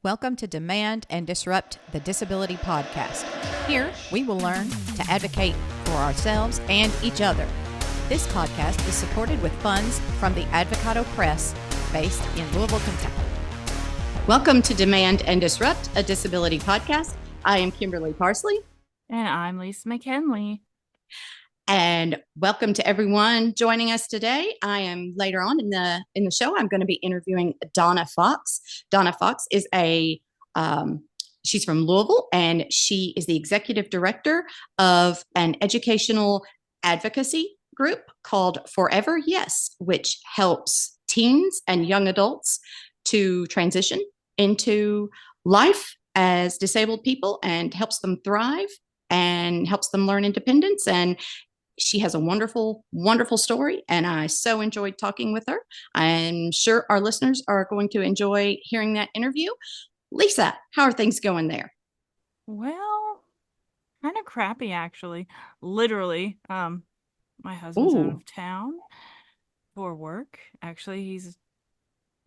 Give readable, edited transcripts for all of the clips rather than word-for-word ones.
Welcome to Demand and Disrupt, the Disability Podcast. Here, we will learn to advocate for ourselves and each other. This podcast is supported with funds from the Advocado Press, based in Louisville, Kentucky. Welcome to Demand and Disrupt, a disability podcast. I am Kimberly Parsley. And I'm Lisa McKinley. And welcome to everyone joining us today. I am later on in the show, I'm going to be interviewing Donna Fox. Donna Fox is she's from Louisville, and she is the executive director of an educational advocacy group called Forever Yes, which helps teens and young adults to transition into life as disabled people and helps them thrive and helps them learn independence. And she has a wonderful, wonderful story, and I so enjoyed talking with her. I'm sure our listeners are going to enjoy hearing that interview. Lisa, how are things going there? Well, kind of crappy, actually. Literally, my husband's out of town for work. Actually, he's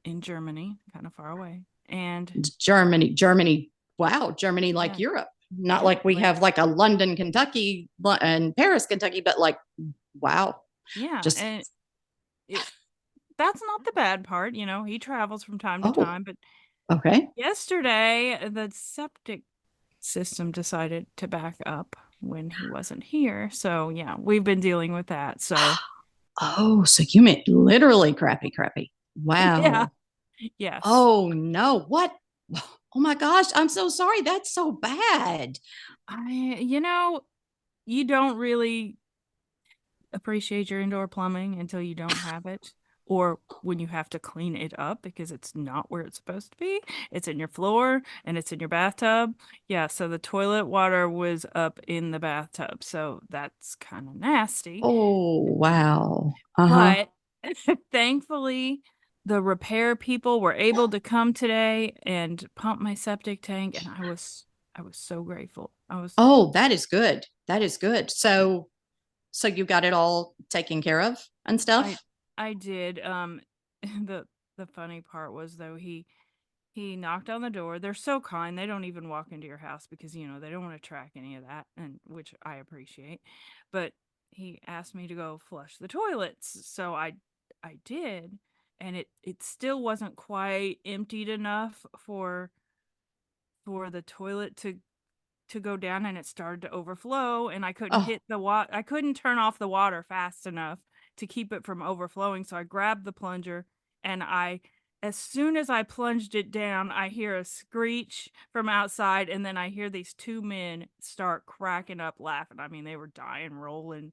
in Germany, kind of far away. And Germany. Wow, Germany, like Europe. Not like we have like a London, Kentucky and Paris, Kentucky, but like, wow. Yeah. And that's not the bad part. You know, he travels from time to time, but yesterday the septic system decided to back up when he wasn't here. So yeah, we've been dealing with that. So so you meant literally crappy. Wow. Yeah. Yes. Oh no. What? Oh my gosh, I'm so sorry. That's so bad. You don't really appreciate your indoor plumbing until you don't have it, or when you have to clean it up because it's not where it's supposed to be. It's in your floor and it's in your bathtub. Yeah, so the toilet water was up in the bathtub, so that's kind of nasty. Oh, wow. But thankfully, the repair people were able to come today and pump my septic tank, and I was so grateful. That is good. That is good. So you got it all taken care of and stuff? I did. The funny part was, though, he knocked on the door. They're so kind. They don't even walk into your house because, you know, they don't want to track any of that, and which I appreciate. But he asked me to go flush the toilets. So I did. And it still wasn't quite emptied enough for the toilet to go down, and it started to overflow, and I couldn't hit the water. I couldn't turn off the water fast enough to keep it from overflowing. So I grabbed the plunger, and as soon as I plunged it down, I hear a screech from outside, and then I hear these two men start cracking up laughing. I mean, they were dying, rolling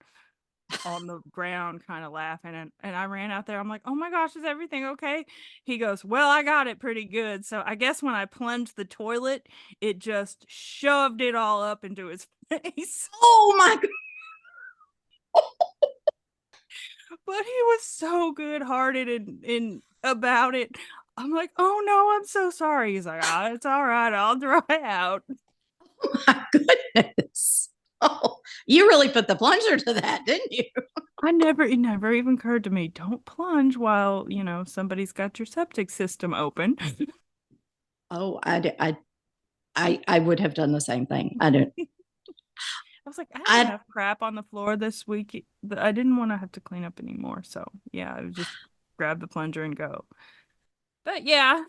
on the ground, kind of laughing, and I ran out there. I'm like, oh my gosh, is everything okay? He goes, well, I got it pretty good. So I guess when I plunged the toilet, it just shoved it all up into his face. Oh my God. But he was so good-hearted and about it. I'm like, oh no, I'm so sorry. He's like, it's all right, I'll dry out. Oh my goodness. Oh, you really put the plunger to that, didn't you? It never even occurred to me, don't plunge while, you know, somebody's got your septic system open. Oh, I would have done the same thing. I don't. I was like, I had enough crap on the floor this week. I didn't want to have to clean up anymore. So yeah, I would just grab the plunger and go. But yeah.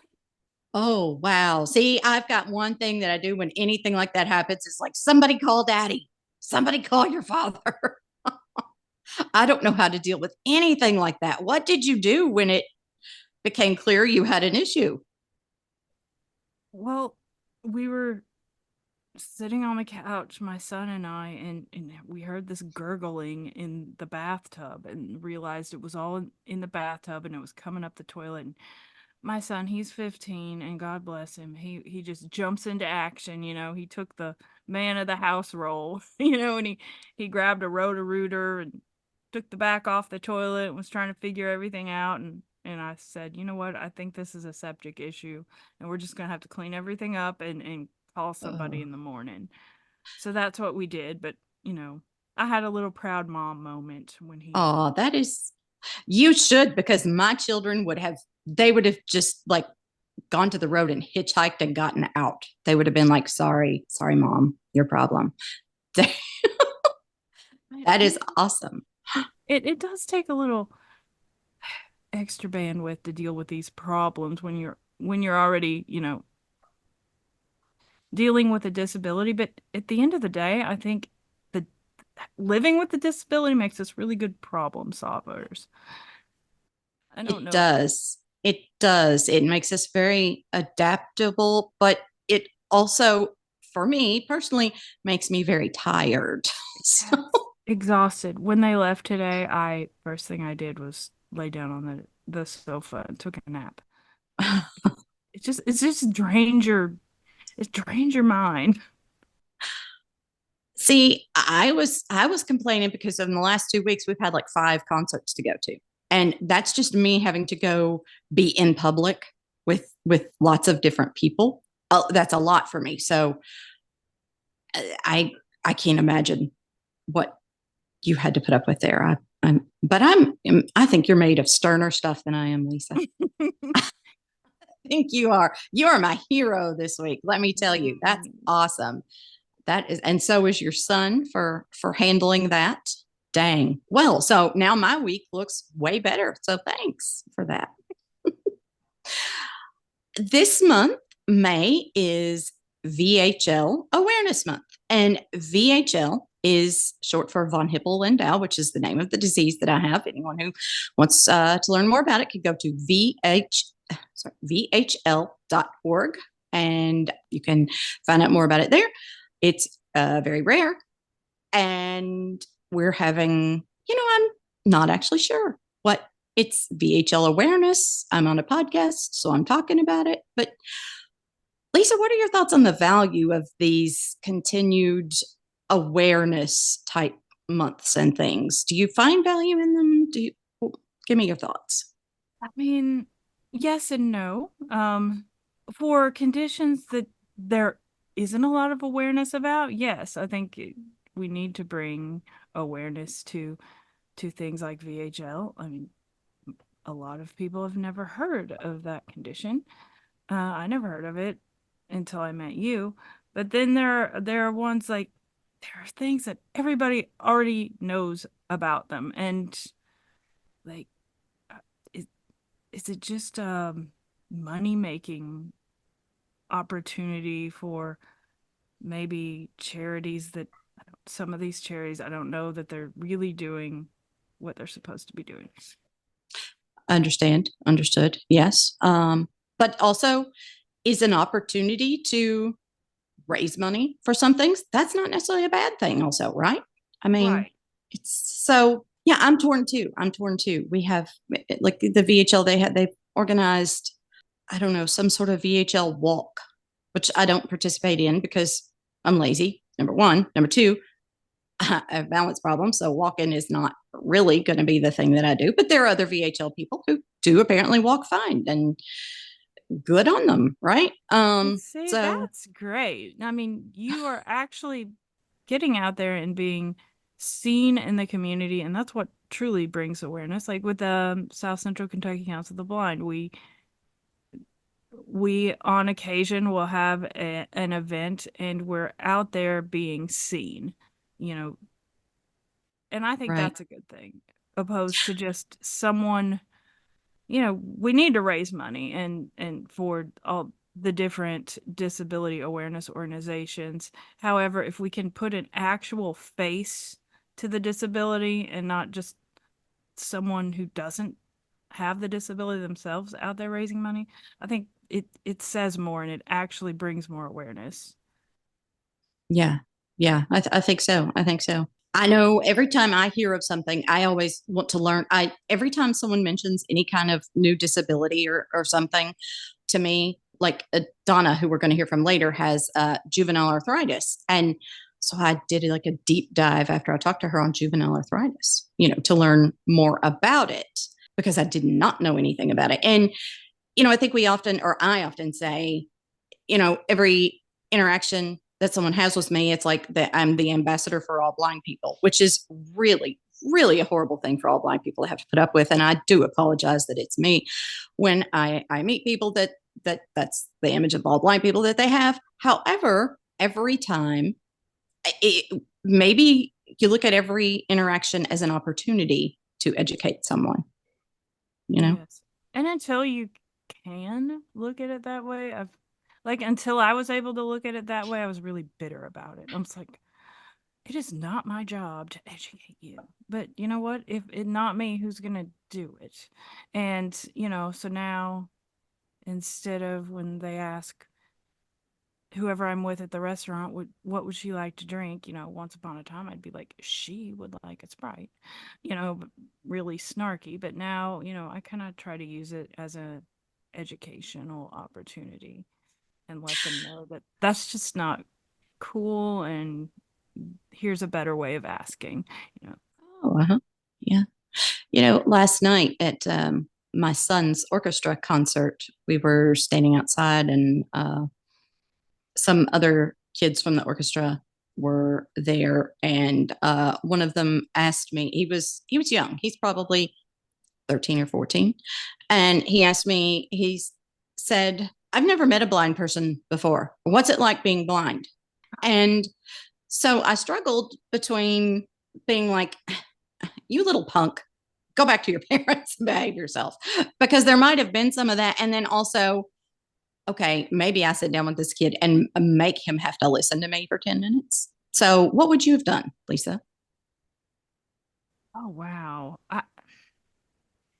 Oh, wow. See, I've got one thing that I do when anything like that happens. It's like, somebody call daddy. Somebody call your father. I don't know how to deal with anything like that. What did you do when it became clear you had an issue? Well, we were sitting on the couch, my son and I, and we heard this gurgling in the bathtub and realized it was all in the bathtub, and it was coming up the toilet. And my son, he's 15, and God bless him, he just jumps into action. You know, he took the man of the house role, you know, and he grabbed a Roto-Rooter and took the back off the toilet and was trying to figure everything out. And I said, you know what, I think this is a septic issue, and we're just gonna have to clean everything up and call somebody in the morning. So that's what we did. But, you know, I had a little proud mom moment when he... Oh, that is... You should, because my children would have just like gone to the road and hitchhiked and gotten out. They would have been like, sorry, mom, your problem. That is awesome. It does take a little extra bandwidth to deal with these problems when you're already, dealing with a disability. But at the end of the day, I think the living with the disability makes us really good problem solvers. I don't It know. does. It does. It makes us very adaptable, but it also, for me personally, makes me very tired. So, Exhausted. When they left today, first thing I did was lay down on the sofa and took a nap. It drains your mind. see, I was complaining because in the last 2 weeks we've had like 5 concerts to go to. And that's just me having to go be in public with lots of different people. That's a lot for me. So I I can't imagine what you had to put up with there. I think you're made of sterner stuff than I am, Lisa. I think you are. You are my hero this week. Let me tell you, that's awesome. That is, and so is your son for handling that. Dang. Well, so now my week looks way better. So thanks for that. This month, May, is VHL Awareness Month. And VHL is short for von Hippel-Lindau, which is the name of the disease that I have. Anyone who wants to learn more about it can go to VHL.org and you can find out more about it there. It's very rare. And we're having, I'm not actually sure what it's VHL awareness. I'm on a podcast, so I'm talking about it. But Lisa, what are your thoughts on the value of these continued awareness type months and things? Do you find value in them? Give me your thoughts? I mean, yes and no. For conditions that there isn't a lot of awareness about, yes, I think we need to bring awareness to things like VHL. I mean, a lot of people have never heard of that condition. I never heard of it until I met you. But then there are ones like there are things that everybody already knows about them, and like, is it just money making opportunity for maybe charities that some of these charities I don't know that they're really doing what they're supposed to be doing. Understood. Yes. But also is an opportunity to raise money for some things. That's not necessarily a bad thing also, right? I mean, Right. it's so, yeah, I'm torn too. We have like the VHL, they've organized, I don't know, some sort of VHL walk, which I don't participate in because I'm lazy. Number one. Number two, I have balance problems. So walking is not really going to be the thing that I do. But there are other VHL people who do apparently walk fine and good on them, right? See, So that's great. I mean, you are actually getting out there and being seen in the community, and that's what truly brings awareness. Like with the South Central Kentucky Council of the Blind, we on occasion will have an event and we're out there being seen, you know, and I think right. that's a good thing, opposed to just someone, we need to raise money and for all the different disability awareness organizations. However, if we can put an actual face to the disability and not just someone who doesn't have the disability themselves out there raising money, I think it says more and it actually brings more awareness. Yeah. Yeah. I think so. I know every time I hear of something, I always want to learn. Every time someone mentions any kind of new disability or something to me, like Donna, who we're going to hear from later, has juvenile arthritis. And so I did like a deep dive after I talked to her on juvenile arthritis, to learn more about it because I did not know anything about it. And, I think I often say, every interaction that someone has with me, it's like that I'm the ambassador for all blind people, which is really, really a horrible thing for all blind people to have to put up with. And I do apologize that it's me when I meet people that that's the image of all blind people that they have. However, every time, maybe you look at every interaction as an opportunity to educate someone, Yes. And until you can look at it that way, until I was able to look at it that way, I was really bitter about it. I'm just like, it is not my job to educate you. But you know what? If it's not me, who's going to do it? And, so now instead of when they ask whoever I'm with at the restaurant, what would she like to drink? Once upon a time, I'd be like, she would like a Sprite, really snarky. But now, I kind of try to use it as a educational opportunity and let them know that that's just not cool. And here's a better way of asking, Oh, yeah. Last night at my son's orchestra concert, we were standing outside, and some other kids from the orchestra were there, and one of them asked me. He was young. He's probably 13 or 14, and he asked me. He said, "I've never met a blind person before. What's it like being blind?" And so I struggled between being like, "You little punk, go back to your parents and behave yourself," because there might have been some of that, and then also, okay, maybe I sit down with this kid and make him have to listen to me for 10 minutes. So what would you have done, Lisa? Oh, wow.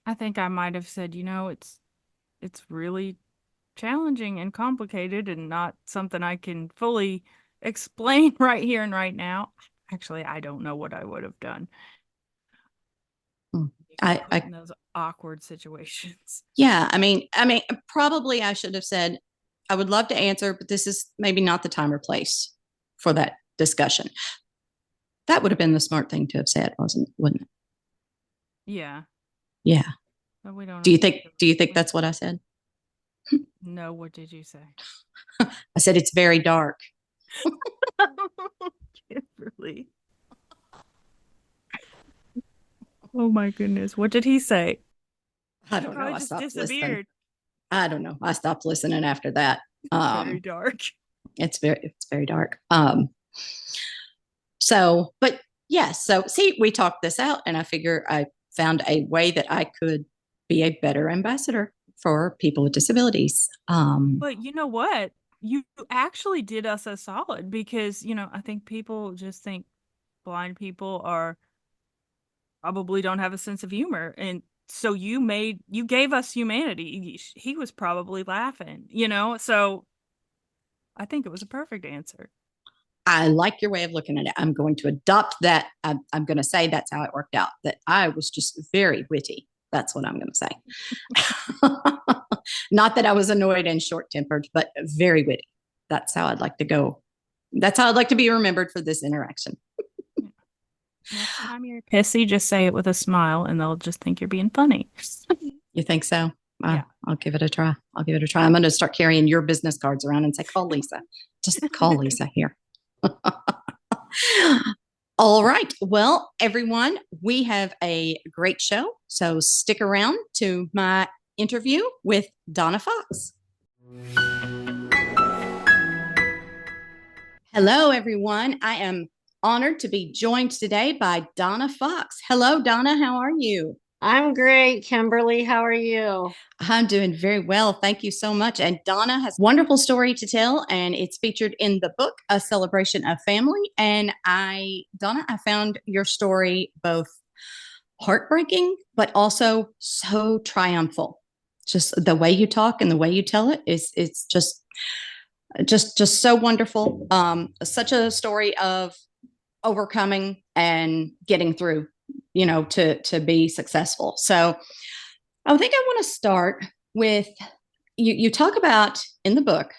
I think I might have said, it's really challenging and complicated and not something I can fully explain right here and right now. Actually, I don't know what I would have done. Hmm. In those awkward situations. Yeah, I mean, probably I should have said, I would love to answer, but this is maybe not the time or place for that discussion. That would have been the smart thing to have said, wouldn't it? Yeah. Yeah. But we don't. Do you think that's what I said? No, what did you say? I said it's very dark. Kimberly. Oh my goodness. What did he say? I don't know. I just stopped disappeared. listening. I don't know. I stopped listening after that. Very dark. It's very dark. So, but yes. So see, we talked this out, and I figure I found a way that I could be a better ambassador for people with disabilities. But you know what? You actually did us a solid because, I think people just think blind people probably don't have a sense of humor. And so you gave us humanity. He was probably laughing, so I think it was a perfect answer. I like your way of looking at it. I'm going to adopt that. I'm going to say that's how it worked out, that I was just very witty. That's what I'm going to say. Not that I was annoyed and short tempered, but very witty. That's how I'd like to go. That's how I'd like to be remembered for this interaction. Next time you're pissy, just say it with a smile and they'll just think you're being funny. You think so? Yeah. I'll give it a try. I'm going to start carrying your business cards around and say, call Lisa. Just call Lisa here. All right. Well, everyone, we have a great show. So stick around to my interview with Donna Fox. Hello, everyone. I am honored to be joined today by Donna Fox. Hello, Donna. How are you? I'm great, Kimberly. How are you? I'm doing very well. Thank you so much. And Donna has a wonderful story to tell, and it's featured in the book, A Celebration of Family. And Donna, I found your story both heartbreaking, but also so triumphal. Just the way you talk and the way you tell it it's just so wonderful. Such a story of overcoming and getting through, to be successful. So I think I want to start with you talk about in the book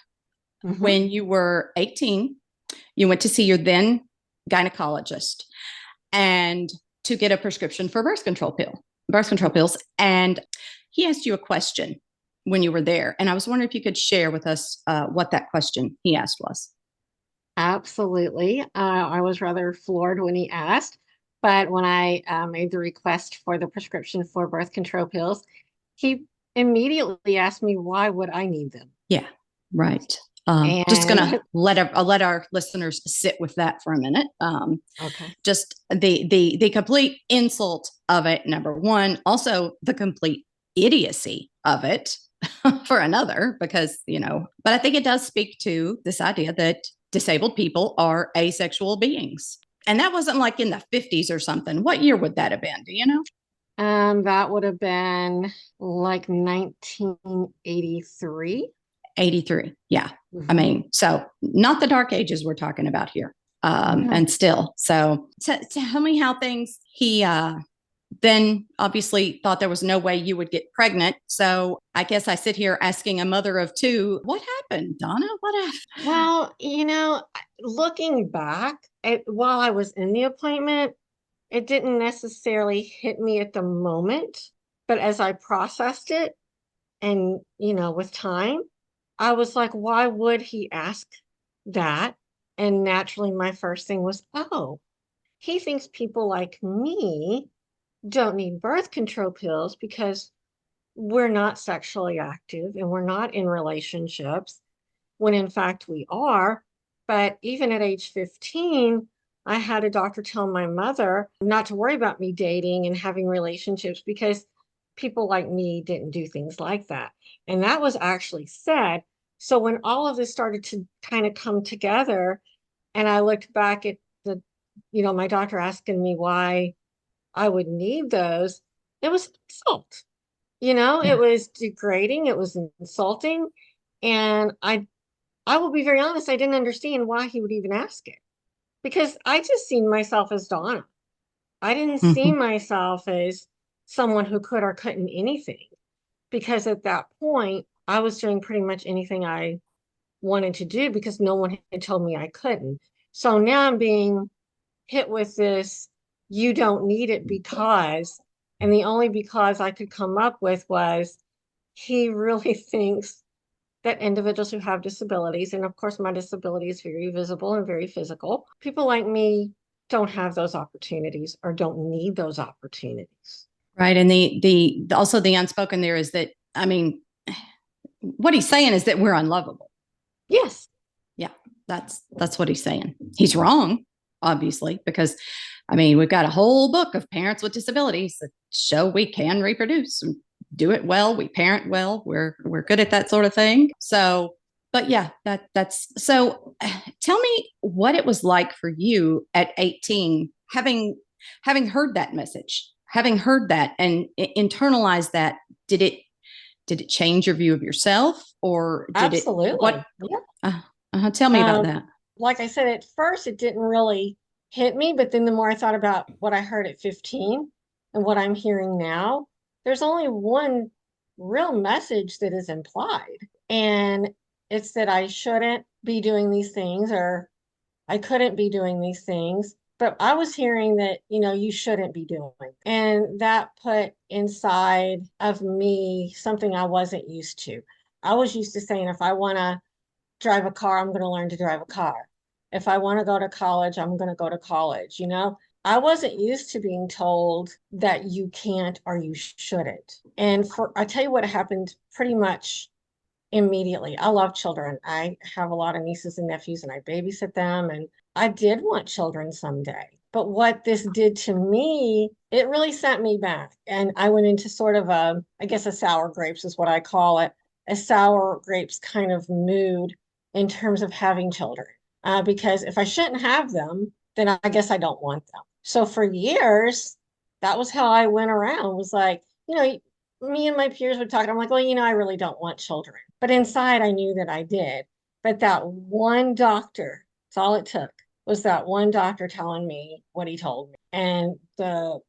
when you were 18, you went to see your then gynecologist and to get a prescription for birth control pills. And he asked you a question when you were there. And I was wondering if you could share with us what that question he asked was. Absolutely. I was rather floored when he asked, but when I made the request for the prescription for birth control pills, he immediately asked me, why would I need them? Yeah, right. Just And gonna I'll let our listeners sit with that for a minute. okay. Just the complete insult of it, number one. Also, the complete idiocy of it for another, because But I think it does speak to this idea that disabled people are asexual beings, and that wasn't like in the 50s or something. What year would that have been? Do you know? That would have been like 1983. 83. Yeah. I Mhm. mean, so not the dark ages we're talking about here. No. And still, so tell me how things, he then obviously thought there was no way you would get pregnant. So I guess I sit here asking a mother of two, what happened, Donna? What happened? Well, looking back while I was in the appointment, it didn't necessarily hit me at the moment, but as I processed it and, with time, I was like, why would he ask that? And naturally, my first thing was, oh, he thinks people like me don't need birth control pills because we're not sexually active and we're not in relationships, when in fact we are. But even at age 15, I had a doctor tell my mother not to worry about me dating and having relationships because people like me didn't do things like that. And that was actually said. So when all of this started to kind of come together, and I looked back at my doctor asking me why I would need those, it was insult. Yeah. It was degrading, it was insulting. And I will be very honest, I didn't understand why he would even ask it, because I just seen myself as Donna. I didn't see Mhm. myself as someone who could or couldn't anything, because at that point, I was doing pretty much anything I wanted to do because no one had told me I couldn't. So now I'm being hit with this, you don't need it because, and the only because I could come up with was he really thinks that individuals who have disabilities, and of course my disability is very visible and very physical, people like me don't have those opportunities or don't need those opportunities. Right. And the also the unspoken there is that, I mean, what he's saying is that we're unlovable. Yes. Yeah, that's what he's saying. He's wrong, obviously, because I mean, we've got a whole book of parents with disabilities that show we can reproduce and do it well. We parent well. We're good at that sort of thing. So, but yeah, that's so. Tell me what it was like for you at 18, having heard that message, having heard that and internalized that. Did it change your view of yourself, or did it Absolutely. what? Yeah. Tell me about Um, that. like I said, at first it didn't really hit me, but then the more I thought about what I heard at 15 and what I'm hearing now, there's only one real message that is implied. And it's that I shouldn't be doing these things, or I couldn't be doing these things. But I was hearing that, you shouldn't be doing. And that put inside of me something I wasn't used to. I was used to saying, if I want to drive a car, I'm going to learn to drive a car. If I want to go to college, I'm going to go to college. I wasn't used to being told that you can't or you shouldn't. And I tell you what happened pretty much immediately. I love children. I have a lot of nieces and nephews and I babysit them. And I did want children someday. But what this did to me, it really sent me back. And I went into sort of I guess a sour grapes is what I call it, a sour grapes kind of mood in terms of having children. Because if I shouldn't have them, then I guess I don't want them. So for years, that was how I went around, was like, me and my peers would talk. I'm like, well, I really don't want children. But inside, I knew that I did. But that one doctor, that's all it took, was that one doctor telling me what he told me. And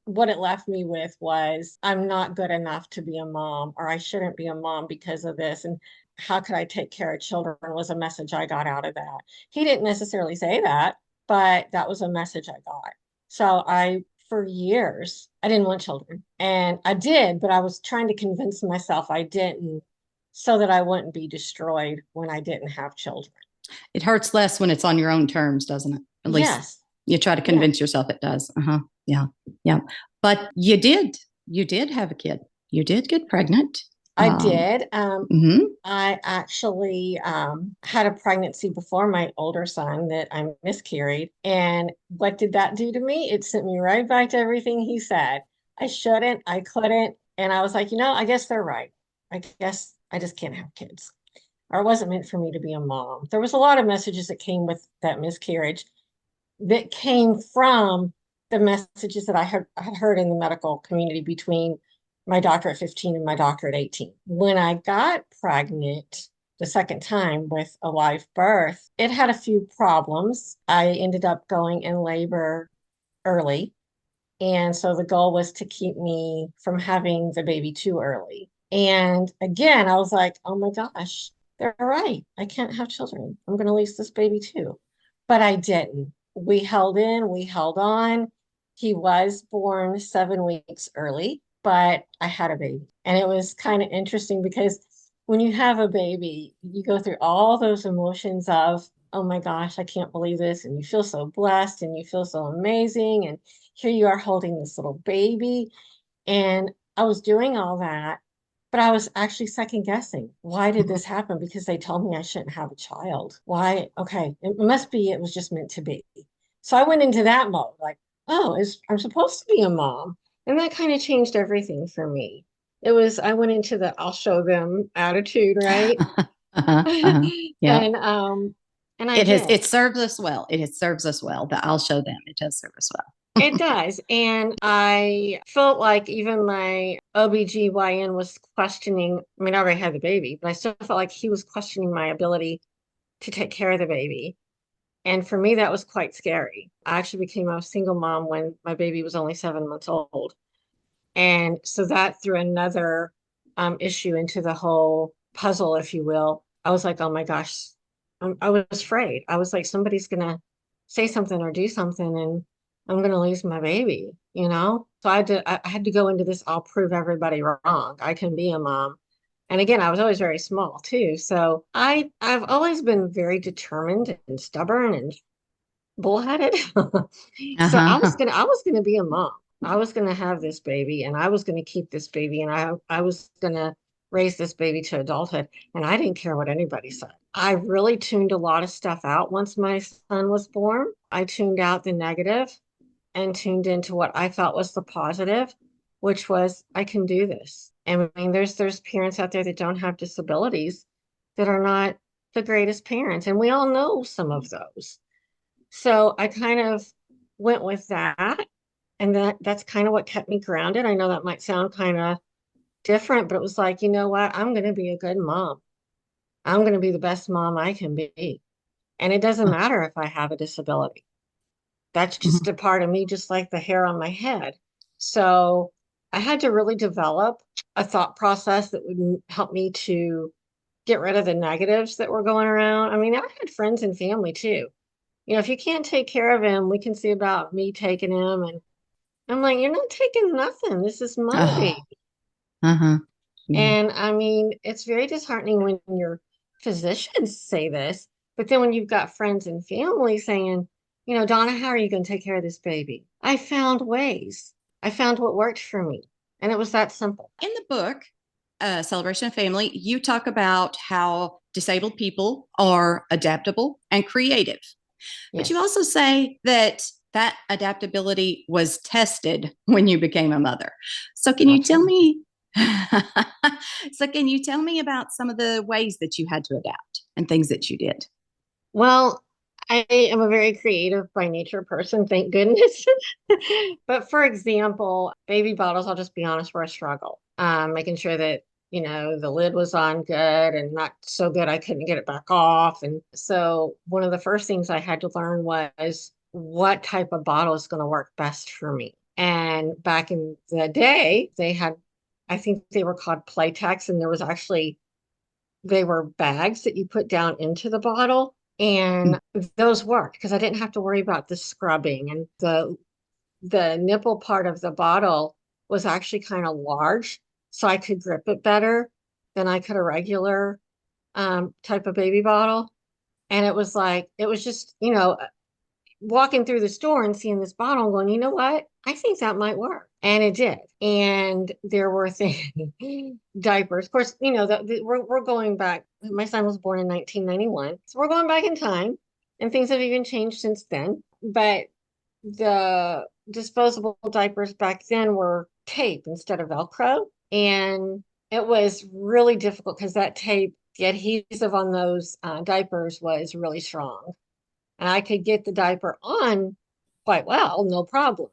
what it left me with was, I'm not good enough to be a mom, or I shouldn't be a mom because of this. And how could I take care of children was a message I got out of that. He didn't necessarily say that, but that was a message I got. So for years, I didn't want children. And I did, but I was trying to convince myself I didn't, so that I wouldn't be destroyed when I didn't have children. It hurts less when it's on your own terms, doesn't it? At least Yes. you try to convince yourself it does. Yeah. Yeah. But you did have a kid. You did get pregnant. I did. mhm. I actually had a pregnancy before my older son that I miscarried. And what did that do to me? It sent me right back to everything he said. I shouldn't, I couldn't. And I was like, I guess they're right. I guess I just can't have kids. Or it wasn't meant for me to be a mom. There was a lot of messages that came with that miscarriage that came from the messages that I had heard in the medical community between my doctor at 15 and my doctor at 18. When I got pregnant the second time with a live birth, it had a few problems. I ended up going in labor early. And so the goal was to keep me from having the baby too early. And again, I was like, oh my gosh, they're right. I can't have children. I'm going to lose this baby too. But I didn't. We held in, we held on. He was born 7 weeks early, but I had a baby. And it was kind of interesting because when you have a baby, you go through all those emotions of, oh my gosh, I can't believe this. And you feel so blessed and you feel so amazing. And here you are holding this little baby. And I was doing all that, but I was actually second guessing. Why did this happen? Because they told me I shouldn't have a child. Why? Okay, it must be, it was just meant to be. So I went into that mode, like, oh, I'm supposed to be a mom. And that kind of changed everything for me. I went into the I'll show them attitude, right? Uh-huh, uh-huh. Yeah. And and I did. It serves us well. It serves us well. But I'll show them. It does serve us well. It does. And I felt like even my OBGYN was questioning, I mean, I already had the baby, but I still felt like he was questioning my ability to take care of the baby. And for me, that was quite scary. I actually became a single mom when my baby was only 7 months old. And so that threw another issue into the whole puzzle, if you will. I was like, oh my gosh, I was afraid. I was like, somebody's going to say something or do something and I'm going to lose my baby, you know? So I had to go into this, I'll prove everybody wrong. I can be a mom. And again, I was always very small too. So I've always been very determined and stubborn and bullheaded. So Uh-huh. I was gonna be a mom. I was gonna have this baby and I was gonna keep this baby and I was gonna raise this baby to adulthood. And I didn't care what anybody said. I really tuned a lot of stuff out once my son was born. I tuned out the negative and tuned into what I felt was the positive, which was I can do this. And I mean, there's parents out there that don't have disabilities that are not the greatest parents, and we all know some of those. So I kind of went with that. And that's kind of what kept me grounded. I know that might sound kind of different, but it was like, you know what? I'm going to be a good mom. I'm going to be the best mom I can be. And it doesn't matter if I have a disability. That's just a part of me, just like the hair on my head. So I had to really develop a thought process that would help me to get rid of the negatives that were going around. I mean, I had friends and family too. If you can't take care of him, we can see about me taking him. And I'm like, you're not taking nothing. This is my Oh, baby. uh-huh. Yeah. And I mean, it's very disheartening when your physicians say this, but then when you've got friends and family saying, Donna, how are you going to take care of this baby? I found ways. I found what worked for me. And it was that simple. In the book, Celebration of Family, you talk about how disabled people are adaptable and creative. But you Yes. also say that that adaptability was tested when you became a mother. So can you tell Absolutely. me so can you tell me about some of the ways that you had to adapt and things that you did? Well, I am a very creative by nature person, thank goodness. But for example, baby bottles, I'll just be honest, were a struggle. Making sure that, the lid was on good and not so good I couldn't get it back off. And so one of the first things I had to learn was what type of bottle is going to work best for me. And back in the day, I think they were called Playtex, and they were bags that you put down into the bottle. And those worked because I didn't have to worry about the scrubbing, and the nipple part of the bottle was actually kind of large, so I could grip it better than I could a regular type of baby bottle. And it was just, walking through the store and seeing this bottle and going, you know what? I think that might work. And it did. And there were things, diapers. Of course, you know, we're going back. My son was born in 1991. So we're going back in time, and things have even changed since then. But the disposable diapers back then were tape instead of Velcro. And it was really difficult because that tape, the adhesive on those diapers was really strong. And I could get the diaper on quite well, no problem.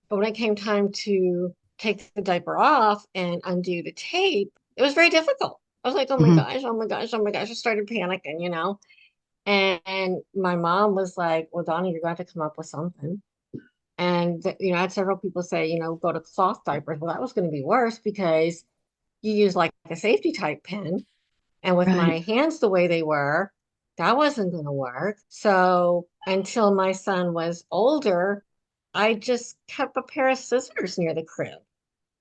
But when it came time to take the diaper off and undo the tape, it was very difficult. I was like, oh my gosh, oh my gosh, oh my gosh. I started panicking, you know. And my mom was like, well, Donna, you're going to have to come up with something. And, you know, I had several people say, you know, go to cloth diapers. Well, that was going to be worse because you use like a safety type pin. And with my hands the way they were, that wasn't going to work. So until my son was older, I just kept a pair of scissors near the crib.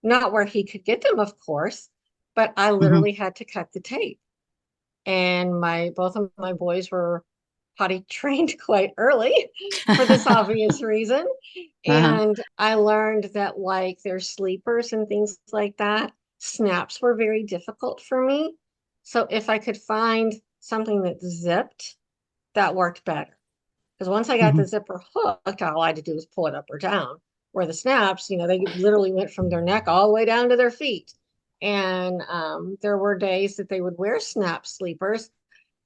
Not where he could get them, of course, but I literally had to cut the tape. And both of my boys were potty trained quite early for this obvious reason. And I learned that like their sleepers and things like that, snaps were very difficult for me. So if I could find something that zipped, that worked better. Because once I got the zipper hooked, all I had to do was pull it up or down. Where the snaps, you know, they literally went from their neck all the way down to their feet. And there were days that they would wear snap sleepers,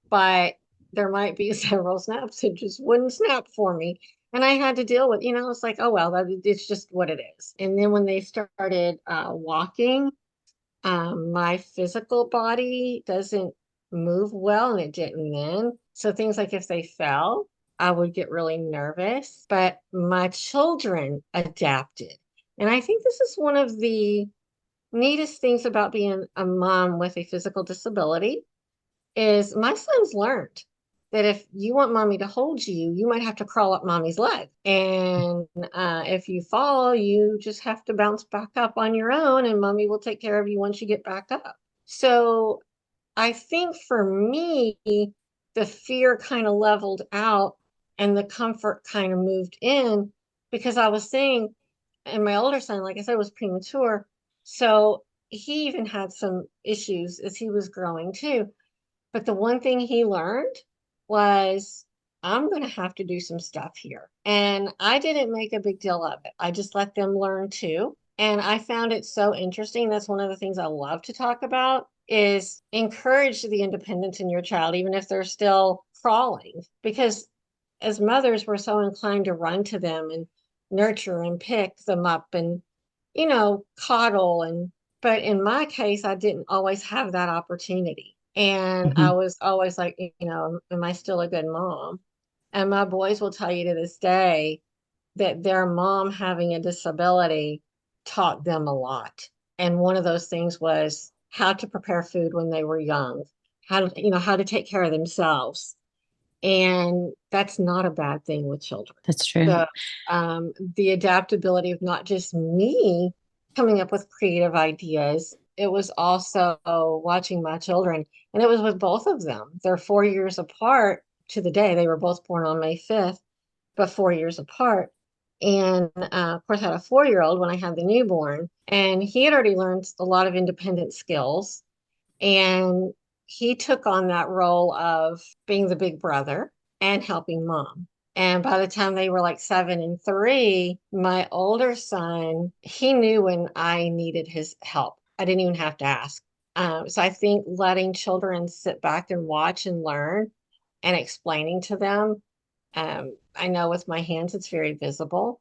but there might be several snaps that just wouldn't snap for me. And I had to deal with, you know, it's like, oh, well, it's just what it is. And then when they started walking, my physical body doesn't move well, and it didn't then. So things like if they fell, I would get really nervous, but my children adapted. And I think this is one of the neatest things about being a mom with a physical disability is my son's learned that if you want mommy to hold you, you might have to crawl up mommy's leg. And if you fall, you just have to bounce back up on your own and mommy will take care of you once you get back up. So I think for me, the fear kind of leveled out and the comfort kind of moved in because I was saying, and my older son, like I said, was premature. So he even had some issues as he was growing too. But the one thing he learned was, I'm going to have to do some stuff here. And I didn't make a big deal of it. I just let them learn too. And I found it so interesting. That's one of the things I love to talk about is encourage the independence in your child, even if they're still crawling. Because as mothers, we're so inclined to run to them and nurture and pick them up and, you know, coddle. But in my case, I didn't always have that opportunity. And I was always like, you know, am I still a good mom? And my boys will tell you to this day that their mom having a disability taught them a lot. And one of those things was how to prepare food when they were young, how to, you know, how to take care of themselves. And that's not a bad thing with children. That's true. So the adaptability of not just me coming up with creative ideas, it was also watching my children. And it was with both of them. They're 4 years apart to the day. They were both born on May 5th, but 4 years apart. And of course, I had a 4-year-old when I had the newborn. And he had already learned a lot of independent skills. And he took on that role of being the big brother and helping mom. And by the time they were like 7 and 3, my older son, he knew when I needed his help. I didn't even have to ask. So I think letting children sit back and watch and learn and explaining to them. I know with my hands, it's very visible.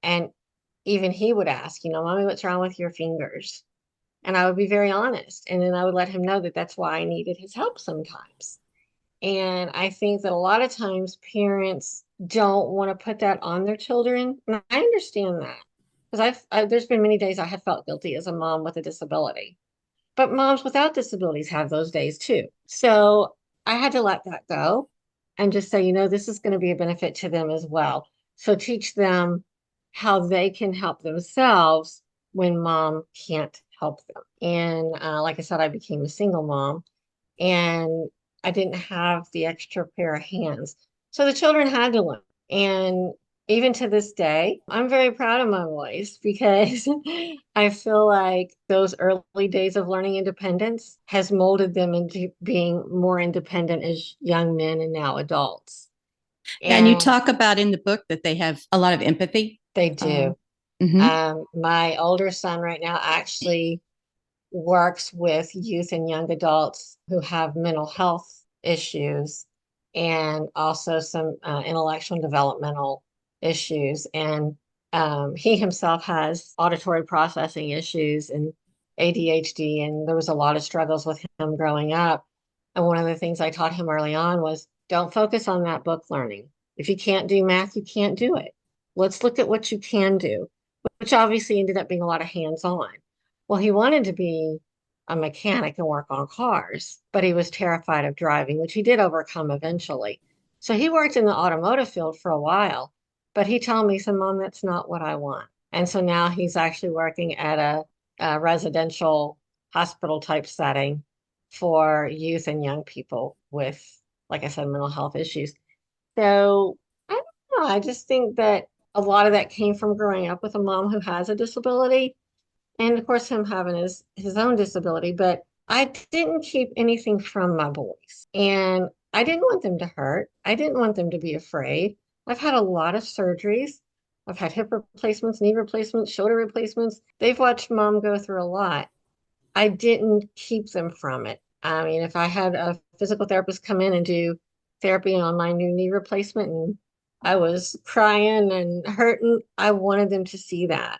And even he would ask, you know, mommy, what's wrong with your fingers? And I would be very honest. And then I would let him know that that's why I needed his help sometimes. And I think that a lot of times parents don't want to put that on their children. And I understand that because there's been many days I have felt guilty as a mom with a disability. But moms without disabilities have those days too. So I had to let that go and just say, you know, this is going to be a benefit to them as well. So teach them how they can help themselves when mom can't help them. And like I said, I became a single mom and I didn't have the extra pair of hands. So the children had to learn. And even to this day, I'm very proud of my boys because I feel like those early days of learning independence has molded them into being more independent as young men and now adults. And you talk about in the book that they have a lot of empathy. They do. My older son right now actually works with youth and young adults who have mental health issues and also some intellectual and developmental issues. And he himself has auditory processing issues and ADHD, and there was a lot of struggles with him growing up. And one of the things I taught him early on was don't focus on that book learning. If you can't do math, you can't do it. Let's look at what you can do, which obviously ended up being a lot of hands-on. Well, he wanted to be a mechanic and work on cars, but he was terrified of driving, which he did overcome eventually. So he worked in the automotive field for a while, but he told me, he said, Mom, that's not what I want. And so now he's actually working at a residential hospital type setting for youth and young people with, like I said, mental health issues. So I don't know. I just think that a lot of that came from growing up with a mom who has a disability and of course him having his own disability, but I didn't keep anything from my boys. And I didn't want them to hurt. I didn't want them to be afraid. I've had a lot of surgeries. I've had hip replacements, knee replacements, shoulder replacements. They've watched mom go through a lot. I didn't keep them from it. I mean, if I had a physical therapist come in and do therapy on my new knee replacement and I was crying and hurting, I wanted them to see that.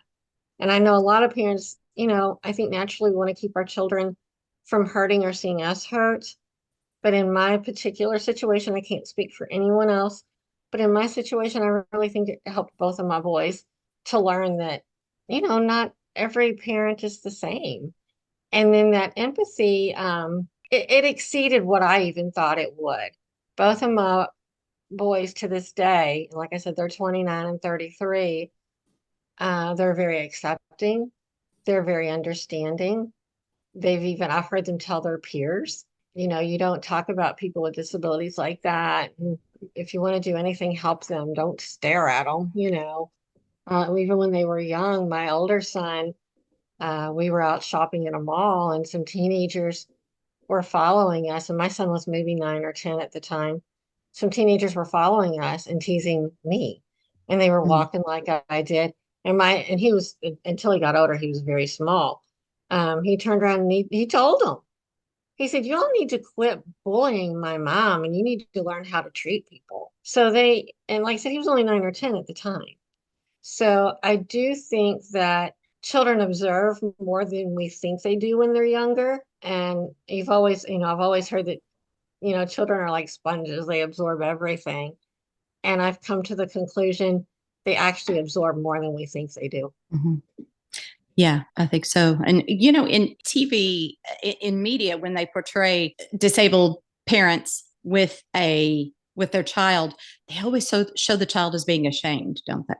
And I know a lot of parents, I think naturally want to keep our children from hurting or seeing us hurt. But in my particular situation, I can't speak for anyone else. But in my situation, I really think it helped both of my boys to learn that, not every parent is the same. And then that empathy, it exceeded what I even thought it would. Both of my boys to this day, like I said, they're 29 and 33. They're very accepting. They're very understanding. I've heard them tell their peers, you don't talk about people with disabilities like that. And if you want to do anything, help them. Don't stare at them, even when they were young, my older son, we were out shopping in a mall and some teenagers were following us. And my son was maybe 9 or 10 at the time. Some teenagers were following us and teasing me. And they were walking like I did. And he was, until he got older, he was very small. He turned around and he told them, he said, you all need to quit bullying my mom and you need to learn how to treat people. And like I said, he was only 9 or 10 at the time. So I do think that children observe more than we think they do when they're younger. And I've always heard that, children are like sponges. They absorb everything. And I've come to the conclusion they actually absorb more than we think they do. Yeah, I think so. And, in TV, in media, when they portray disabled parents with their child, they always show the child as being ashamed, don't they?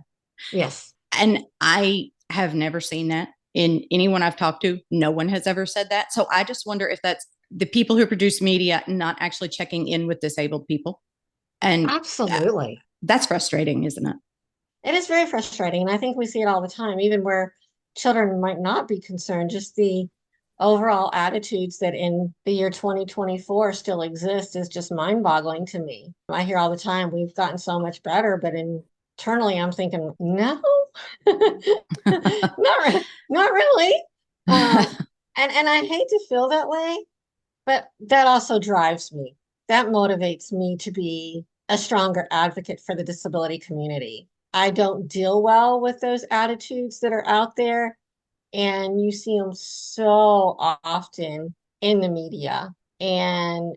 Yes. And I have never seen that in anyone I've talked to. No one has ever said that. So I just wonder if that's the people who produce media not actually checking in with disabled people. And absolutely. That's frustrating, isn't it? It is very frustrating. And I think we see it all the time, even where children might not be concerned, just the overall attitudes that in the year 2024 still exist is just mind-boggling to me. I hear all the time, we've gotten so much better, but internally I'm thinking, no, not really. And I hate to feel that way, but that also drives me. That motivates me to be a stronger advocate for the disability community. I don't deal well with those attitudes that are out there. And you see them so often in the media. And,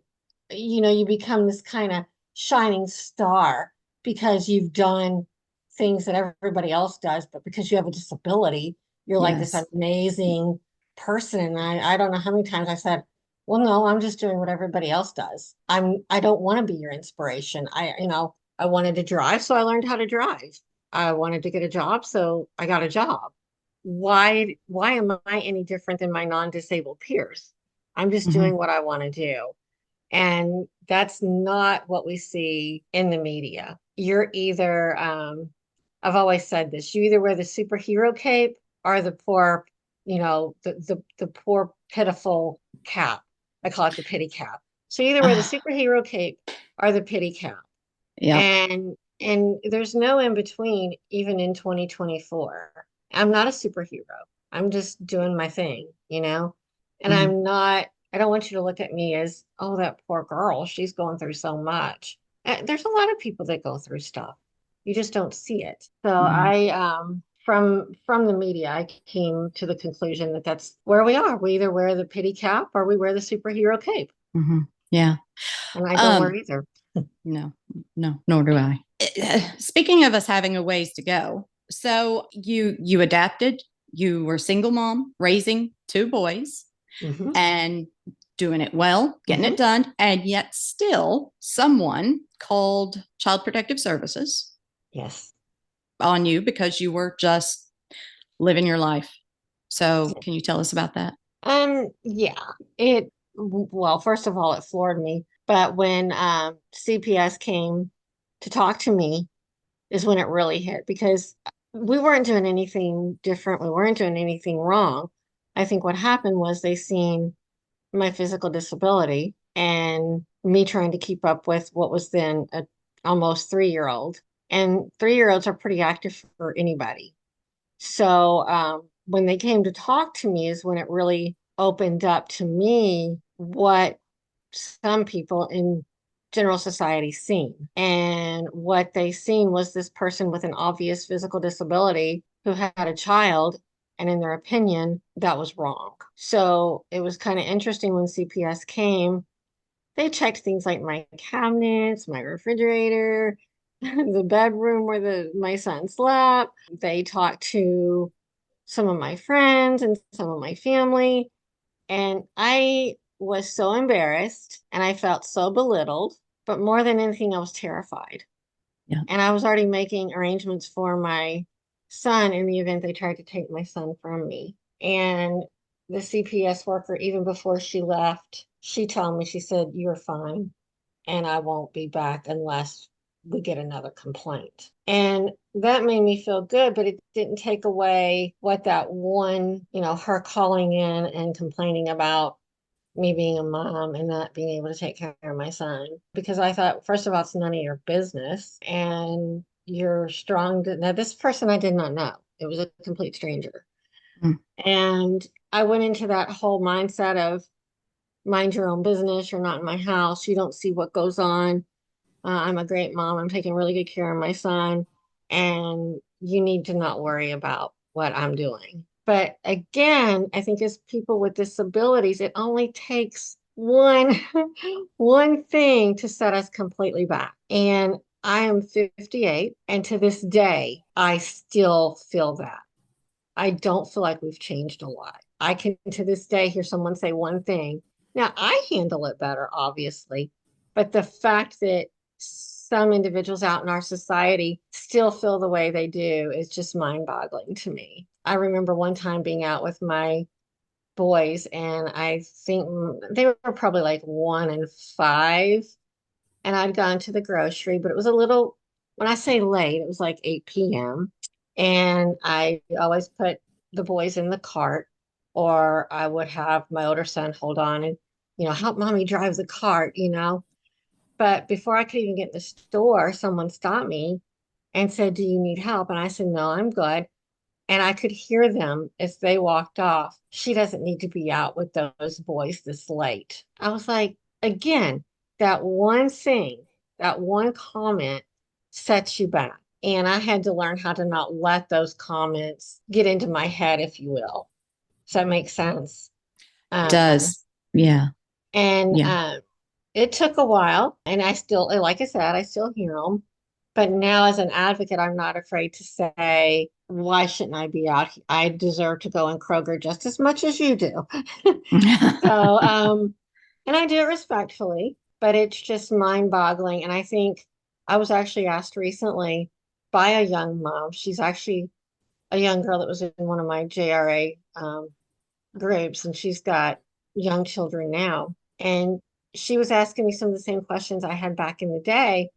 you become this kind of shining star because you've done things that everybody else does, but because you have a disability, you're like this amazing person. And I don't know how many times I said, well, no, I'm just doing what everybody else does. I don't want to be your inspiration. I wanted to drive, so I learned how to drive. I wanted to get a job, so I got a job. Why am I any different than my non-disabled peers? I'm just doing what I want to do. And that's not what we see in the media. You're either, I've always said this, you either wear the superhero cape or the poor, the poor, pitiful cap. I call it the pity cap. So you either wear the superhero cape or the pity cap. Yeah. And there's no in between, even in 2024. I'm not a superhero. I'm just doing my thing, and I don't want you to look at me as, oh, that poor girl, she's going through so much. There's a lot of people that go through stuff. You just don't see it. So from the media, I came to the conclusion that that's where we are. We either wear the pity cap or we wear the superhero cape. Yeah. And I don't wear either. No, nor do I. Speaking of us having a ways to go, so you adapted. You were a single mom, raising 2 boys, and doing it well, getting it done, and yet still someone called Child Protective Services. Yes. On you because you were just living your life. So can you tell us about that? Yeah. Well, first of all, it floored me. But when CPS came to talk to me is when it really hit, because we weren't doing anything different. We weren't doing anything wrong. I think what happened was they seen my physical disability and me trying to keep up with what was then a almost 3-year-old. And 3-year-olds are pretty active for anybody. So when they came to talk to me is when it really opened up to me what some people in general society seen. And what they seen was this person with an obvious physical disability who had a child, and in their opinion, that was wrong. So it was kind of interesting when CPS came. They checked things like my cabinets, my refrigerator, the bedroom where my son slept. They talked to some of my friends and some of my family. And I was so embarrassed and I felt so belittled, but more than anything, I was terrified. Yeah. And I was already making arrangements for my son in the event they tried to take my son from me. And the CPS worker, even before she left, she told me, she said, "You're fine, and I won't be back unless we get another complaint." And that made me feel good, but it didn't take away what that one, her calling in and complaining about me being a mom and not being able to take care of my son. Because I thought, first of all, it's none of your business. And you're strong. Now, this person I did not know. It was a complete stranger. And I went into that whole mindset of mind your own business. You're not in my house. You don't see what goes on. I'm a great mom. I'm taking really good care of my son. And you need to not worry about what I'm doing. But again, I think as people with disabilities, it only takes one thing to set us completely back. And I am 58, and to this day, I still feel that. I don't feel like we've changed a lot. I can, to this day, hear someone say one thing. Now, I handle it better, obviously, but the fact that some individuals out in our society still feel the way they do is just mind-boggling to me. I remember one time being out with my boys, and I think they were probably like 1 and 5, and I'd gone to the grocery, but it was a little, when I say late, it was like 8 p.m. And I always put the boys in the cart, or I would have my older son hold on and, help mommy drive the cart. But before I could even get in the store, someone stopped me and said, "Do you need help?" And I said, "No, I'm good." And I could hear them as they walked off. "She doesn't need to be out with those boys this late." I was like, again, that one thing, that one comment sets you back. And I had to learn how to not let those comments get into my head, if you will. Does that make sense? It does. Yeah. And it took a while. And I still, like I said, I still hear them. But now as an advocate, I'm not afraid to say, why shouldn't I be out? I deserve to go in Kroger just as much as you do. So, and I do it respectfully, but it's just mind-boggling. And I think I was actually asked recently by a young mom. She's actually a young girl that was in one of my JRA groups, and she's got young children now. And she was asking me some of the same questions I had back in the day,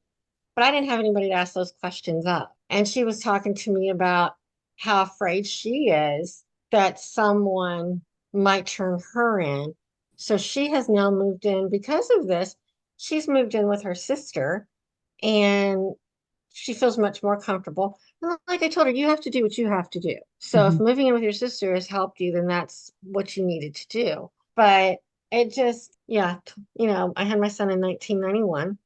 but I didn't have anybody to ask those questions of. And she was talking to me about how afraid she is that someone might turn her in. So she has now moved in because of this. She's moved in with her sister and she feels much more comfortable. And like I told her, you have to do what you have to do. So if moving in with your sister has helped you, then that's what you needed to do. But it just, yeah, I had my son in 1991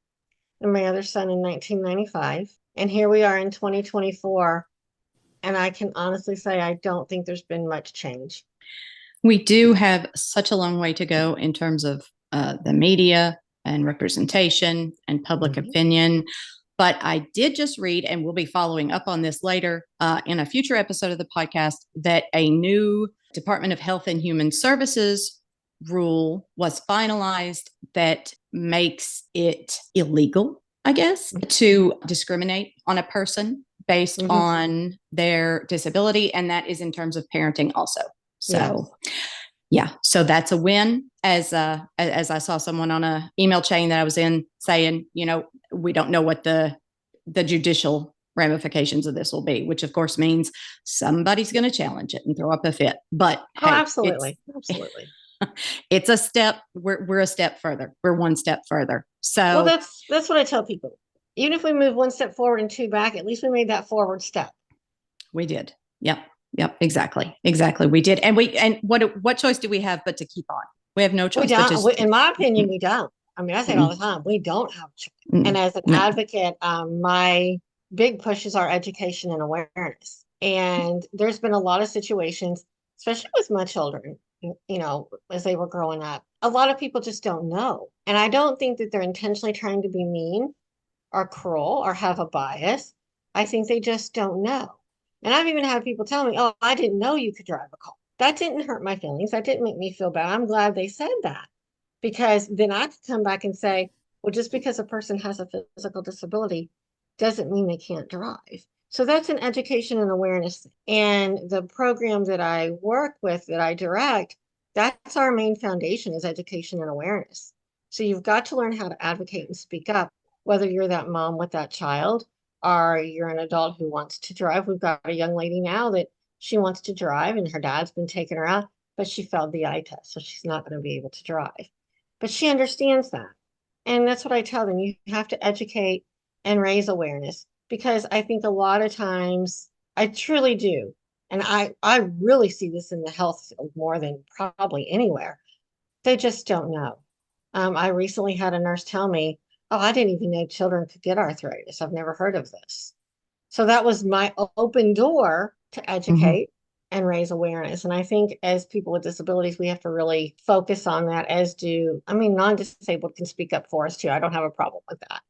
and my other son in 1995. And here we are in 2024. And I can honestly say, I don't think there's been much change. We do have such a long way to go in terms of the media and representation and public opinion. But I did just read, and we'll be following up on this later in a future episode of the podcast, that a new Department of Health and Human Services rule was finalized that makes it illegal, I guess, to discriminate on a person based on their disability. And that is in terms of parenting also. So, yeah, so that's a win. As I saw someone on a email chain that I was in saying, we don't know what the judicial ramifications of this will be, which of course means somebody's going to challenge it and throw up a fit. But absolutely. It's a step. We're a step further. We're one step further. So, well, that's what I tell people. Even if we move one step forward and two back, at least we made that forward step. We did. Yep. Exactly. We did. And what choice do we have but to keep on? We have no choice. In my opinion, we don't. I mean, I say it all the time. We don't have a choice. And as an advocate, my big push is our education and awareness. And there's been a lot of situations, especially with my children, as they were growing up, a lot of people just don't know. And I don't think that they're intentionally trying to be mean or cruel or have a bias. I think they just don't know. And I've even had people tell me, oh, I didn't know you could drive a car. That didn't hurt my feelings. That didn't make me feel bad. I'm glad they said that, because then I could come back and say, well, just because a person has a physical disability doesn't mean they can't drive. So that's an education and awareness. And the program that I work with, that I direct, that's our main foundation, is education and awareness. So you've got to learn how to advocate and speak up, whether you're that mom with that child or you're an adult who wants to drive. We've got a young lady now that she wants to drive and her dad's been taking her out, but she failed the eye test, so she's not going to be able to drive. But she understands that. And that's what I tell them. You have to educate and raise awareness, because I think a lot of times, I truly do, and I really see this in the health field more than probably anywhere, they just don't know. I recently had a nurse tell me, oh, I didn't even know children could get arthritis. I've never heard of this. So that was my open door to educate and raise awareness. And I think as people with disabilities, we have to really focus on that, non-disabled can speak up for us too. I don't have a problem with that.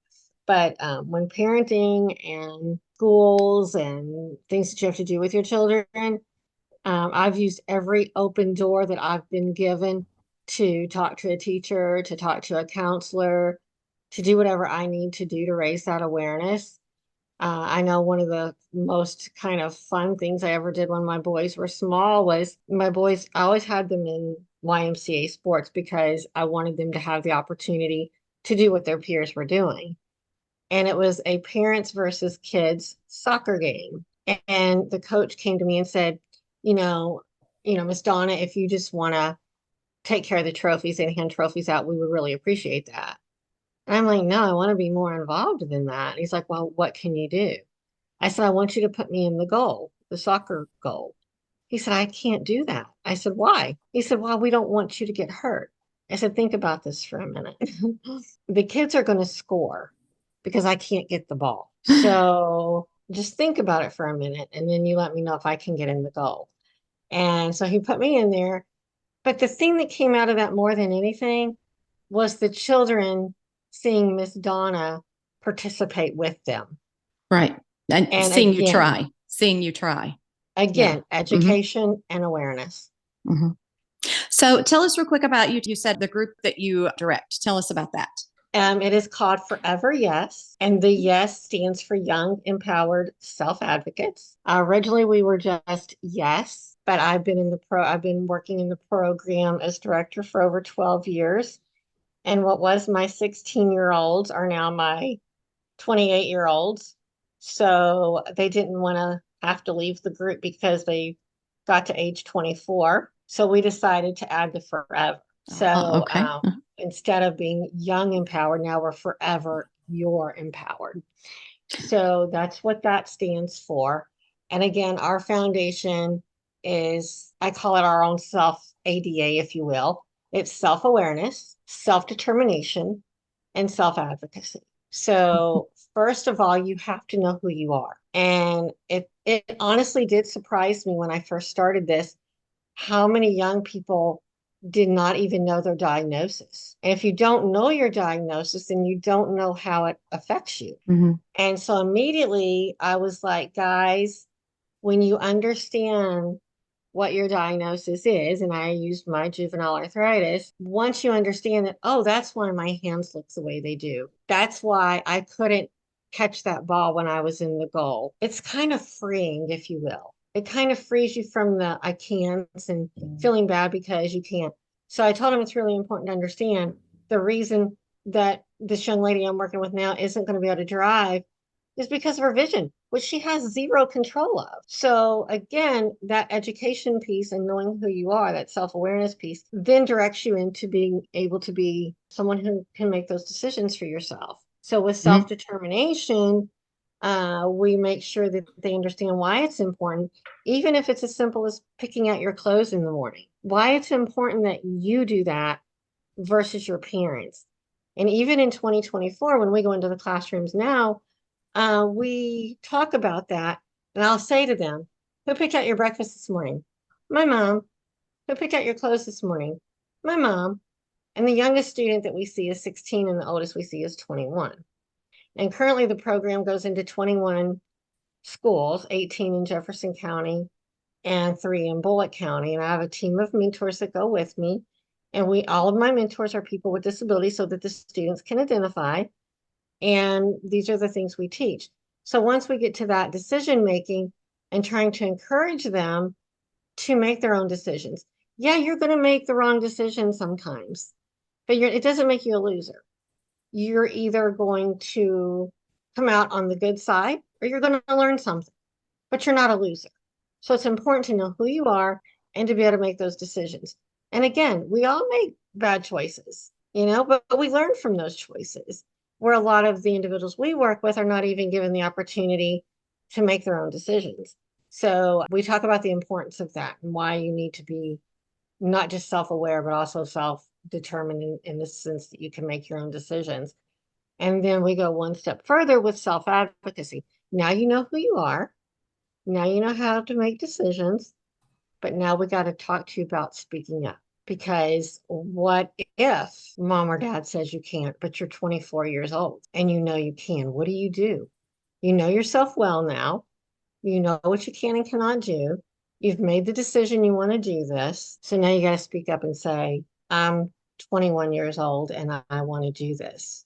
But when parenting and schools and things that you have to do with your children, I've used every open door that I've been given to talk to a teacher, to talk to a counselor, to do whatever I need to do to raise that awareness. I know one of the most kind of fun things I ever did when my boys were small was I always had them in YMCA sports because I wanted them to have the opportunity to do what their peers were doing. And it was a parents versus kids soccer game. And the coach came to me and said, Miss Donna, if you just want to take care of the trophies and hand trophies out, we would really appreciate that. And I'm like, no, I want to be more involved than that. And he's like, well, what can you do? I said, I want you to put me in the goal, the soccer goal. He said, I can't do that. I said, why? He said, well, we don't want you to get hurt. I said, think about this for a minute. The kids are going to score because I can't get the ball. So just think about it for a minute. And then you let me know if I can get in the goal. And so he put me in there. But the thing that came out of that more than anything was the children seeing Miss Donna participate with them. Right. And seeing you try. Again, education and awareness. So tell us real quick about you said the group that you direct. Tell us about that. It is called Forever Yes. And the yes stands for Young Empowered Self-Advocates. Originally, we were just Yes, but I've been working in the program as director for over 12 years. And what was my 16-year-olds are now my 28-year-olds. So they didn't want to have to leave the group because they got to age 24. So we decided to add the forever. So Okay. instead of being young empowered, now we're forever you're empowered. So that's what that stands for. And again, our foundation is, I call it our own self ADA, if you will. It's self-awareness, self-determination, and self-advocacy. So first of all, you have to know who you are. And it honestly did surprise me when I first started this, how many young people did not even know their diagnosis. And if you don't know your diagnosis, then you don't know how it affects you. Mm-hmm. And so immediately I was like, guys, when you understand what your diagnosis is, and I used my juvenile arthritis, once you understand that, oh, that's why my hands look the way they do. That's why I couldn't catch that ball when I was in the goal. It's kind of freeing, if you will. It kind of frees you from the I can't and feeling bad because you can't. So I told him it's really important to understand the reason that this young lady I'm working with now isn't going to be able to drive is because of her vision, which she has zero control of. So again, that education piece and knowing who you are, that self-awareness piece, then directs you into being able to be someone who can make those decisions for yourself. So with self-determination, we make sure that they understand why it's important, even if it's as simple as picking out your clothes in the morning, why it's important that you do that versus your parents. And even in 2024, when we go into the classrooms now, we talk about that, and I'll say to them, who picked out your breakfast this morning? My mom. Who picked out your clothes this morning? My mom. And the youngest student that we see is 16, and the oldest we see is 21. And currently the program goes into 21 schools, 18 in Jefferson County and 3 in Bullitt County. And I have a team of mentors that go with me. And all of my mentors are people with disabilities so that the students can identify. And these are the things we teach. So once we get to that decision making and trying to encourage them to make their own decisions. Yeah, you're going to make the wrong decision sometimes, but it doesn't make you a loser. You're either going to come out on the good side or you're going to learn something, but you're not a loser. So it's important to know who you are and to be able to make those decisions. And again, we all make bad choices, but we learn from those choices, where a lot of the individuals we work with are not even given the opportunity to make their own decisions. So we talk about the importance of that and why you need to be not just self-aware, but also self-determined in the sense that you can make your own decisions. And then we go one step further with self-advocacy. Now you know who you are. Now you know how to make decisions, but now we got to talk to you about speaking up. Because what if mom or dad says you can't, but you're 24 years old and you know you can? What do? You know yourself well now. You know what you can and cannot do. You've made the decision you want to do this. So now you got to speak up and say, I'm 21 years old and I want to do this.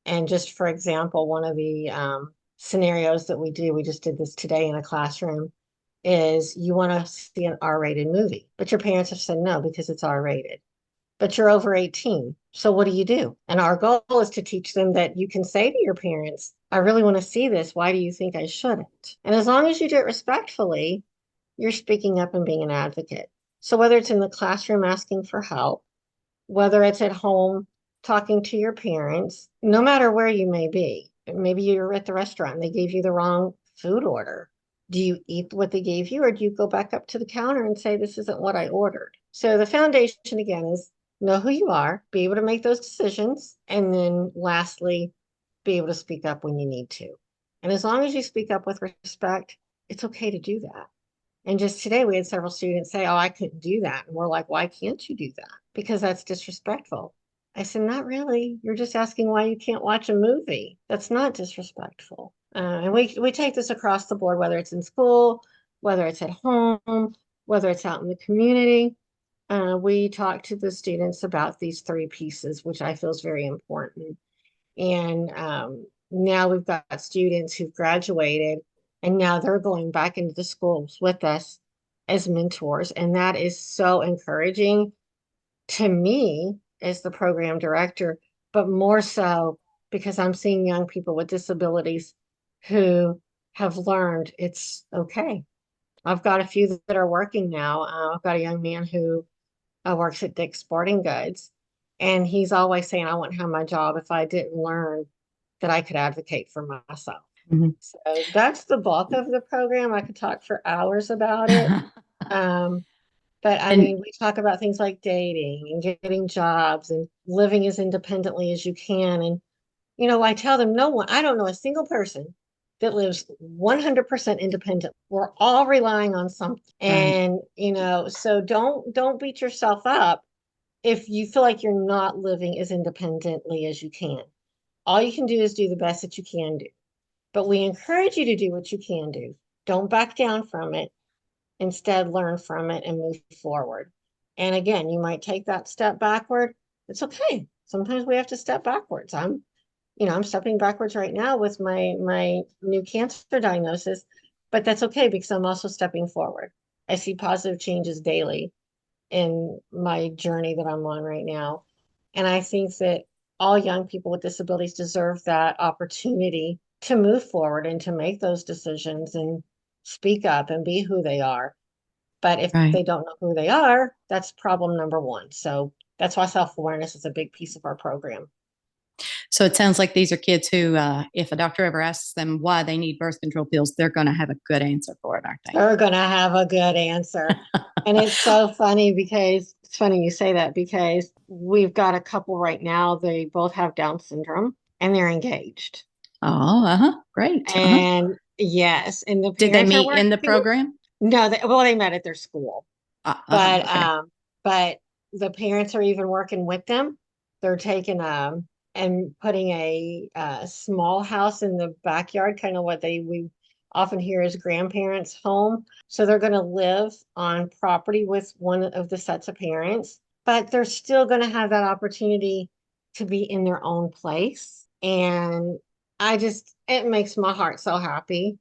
And just for example, one of the scenarios that we just did this today in a classroom, is you want to see an R-rated movie, but your parents have said no because it's R-rated, but you're over 18. So what do? And our goal is to teach them that you can say to your parents, I really want to see this. Why do you think I shouldn't? And as long as you do it respectfully, you're speaking up and being an advocate. So whether it's in the classroom asking for help, whether it's at home talking to your parents, no matter where you may be, maybe you're at the restaurant and they gave you the wrong food order. Do you eat what they gave you, or do you go back up to the counter and say, this isn't what I ordered? So the foundation again is know who you are, be able to make those decisions, and then lastly, be able to speak up when you need to. And as long as you speak up with respect, it's okay to do that. And just today we had several students say, oh, I couldn't do that. And we're like, why can't you do that? Because that's disrespectful. I said, not really. You're just asking why you can't watch a movie. That's not disrespectful. And we take this across the board, whether it's in school, whether it's at home, whether it's out in the community. We talk to the students about these 3 pieces, which I feel is very important. And now we've got students who've graduated, and now they're going back into the schools with us as mentors. And that is so encouraging to me, as the program director, but more so because I'm seeing young people with disabilities who have learned it's okay. I've got a few that are working now. I've got a young man who works at Dick's Sporting Goods, and he's always saying, I wouldn't have my job if I didn't learn that I could advocate for myself. Mhm. So that's the bulk of the program. I could talk for hours about it. But I And mean, we talk about things like dating and getting jobs and living as independently as you can. And, I tell them, I don't know a single person that lives 100% independent. We're all relying on something. right. And, so don't beat yourself up if you feel like you're not living as independently as you can. All you can do is do the best that you can do. But we encourage you to do what you can do. Don't back down from it. Instead, learn from it and move forward. And again, you might take that step backward. It's okay. Sometimes we have to step backwards. I'm stepping backwards right now with my new cancer diagnosis, but that's okay because I'm also stepping forward. I see positive changes daily in my journey that I'm on right now. And I think that all young people with disabilities deserve that opportunity to move forward and to make those decisions and speak up and be who they are. But if Right. they don't know who they are, that's problem number one. So that's why self-awareness is a big piece of our program. So it sounds like these are kids who, if a doctor ever asks them why they need birth control pills, they're going to have a good answer for it, aren't they? They're going to have a good answer. And it's so funny because it's funny you say that because we've got a couple right now. They both have Down syndrome and they're engaged. Oh, great. And yes, and the Did they parents are meet in the working. program? No, they met at their school. But Okay. but the parents are even working with them. They're taking and putting a small house in the backyard, kind of what we often hear as grandparents' home. So they're going to live on property with one of the sets of parents, but they're still going to have that opportunity to be in their own place. And it makes my heart so happy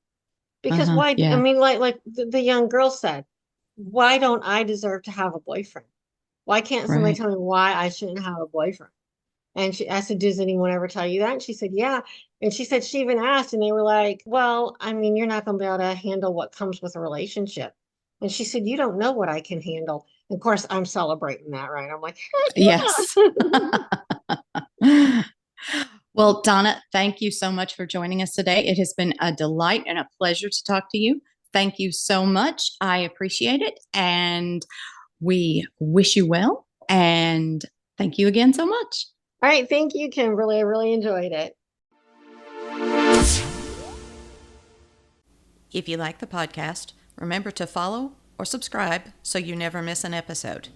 because why? I Yeah. mean, like the young girl said, why don't I deserve to have a boyfriend? Why can't somebody Right. tell me why I shouldn't have a boyfriend? And I said, does anyone ever tell you that? And she said, yeah. And she said, she even asked, and they were like, well, I mean, you're not going to be able to handle what comes with a relationship. And she said, you don't know what I can handle. And of course, I'm celebrating that, right? I'm like, Yes. yeah. Well, Donna, thank you so much for joining us today. It has been a delight and a pleasure to talk to you. Thank you so much. I appreciate it. And we wish you well. And thank you again so much. All right. Thank you, Kimberly. I really enjoyed it. If you like the podcast, remember to follow or subscribe so you never miss an episode.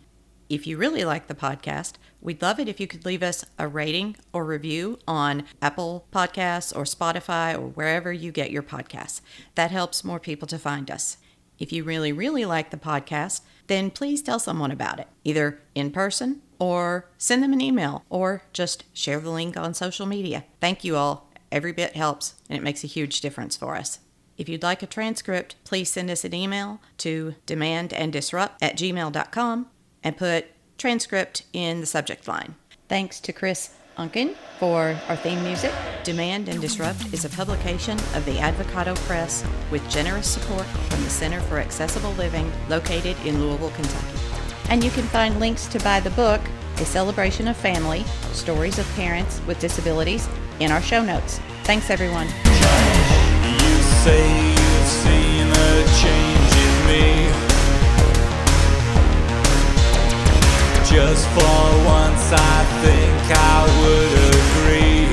If you really like the podcast, we'd love it if you could leave us a rating or review on Apple Podcasts or Spotify or wherever you get your podcasts. That helps more people to find us. If you really, really like the podcast, then please tell someone about it, either in person or send them an email or just share the link on social media. Thank you all. Every bit helps, and it makes a huge difference for us. If you'd like a transcript, please send us an email to demandanddisrupt@gmail.com and put transcript in the subject line. Thanks to Chris Unkin for our theme music. Demand and Disrupt is a publication of the Advocado Press with generous support from the Center for Accessible Living located in Louisville, Kentucky. And you can find links to buy the book, A Celebration of Family, Stories of Parents with Disabilities, in our show notes. Thanks, everyone. You say you've seen a change in me. Just for once I think I would agree.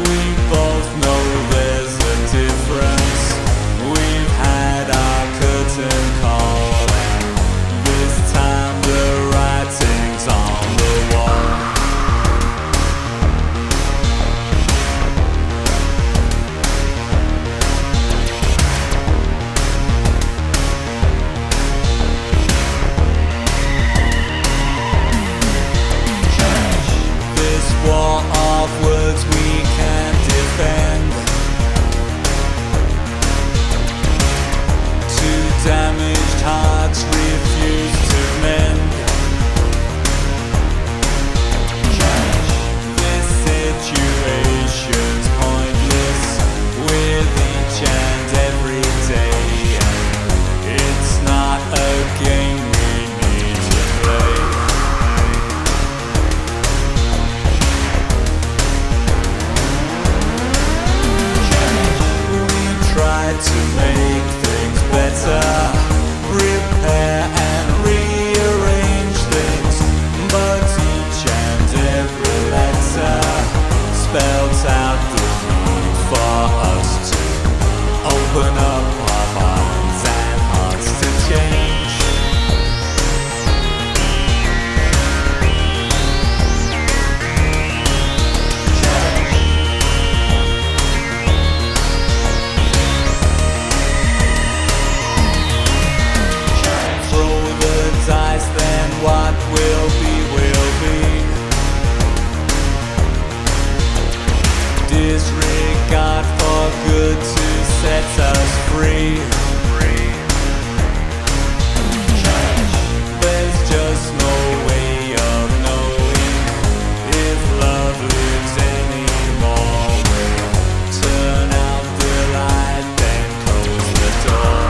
We both know there's a difference. We've had our curtain call, and this time the writing's on the wall. tried to make things better, repair and rearrange things, but each and every letter spells out the need for us to open up our minds and hearts to change. Then what will be, will be. Disregard for good to set us free. There's just no way of knowing if love lives anymore. We'll turn out the light, then close the door.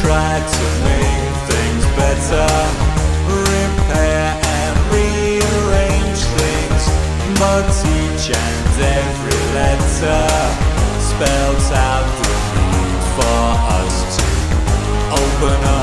Tried to make things better, repair and rearrange things, but each and every letter spells out the need for us to open up